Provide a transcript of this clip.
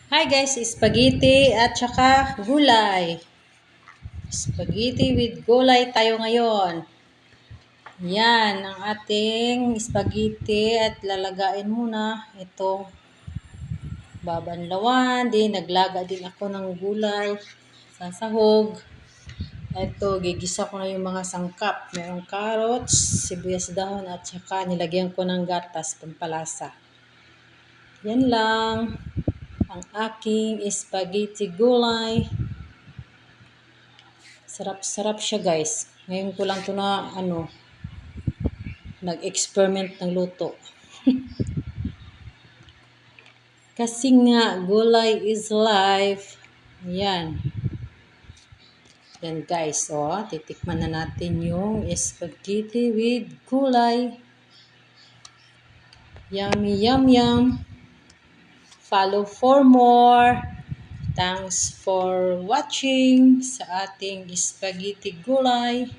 Hi guys, spaghetti at saka gulay. Spaghetti with gulay tayo ngayon. Yan ang ating spaghetti at lalagain muna ito. Babanlawan, din naglaga din ako ng gulay sa sahog. Ito, gigisa ko na yung mga sangkap. Merong carrots, sibuyas dahon at saka nilagyan ko ng gatas pampalasa. Yan lang ang aking spaghetti gulay. Sarap-sarap siya guys. Ngayon ko lang to na nag-experiment ng luto. Kasi nga gulay is life. Ayan. Yan guys, titikman na natin yung spaghetti with gulay. Yummy, yum, yum. Follow for more. Thanks for watching sa ating spaghetti gulay.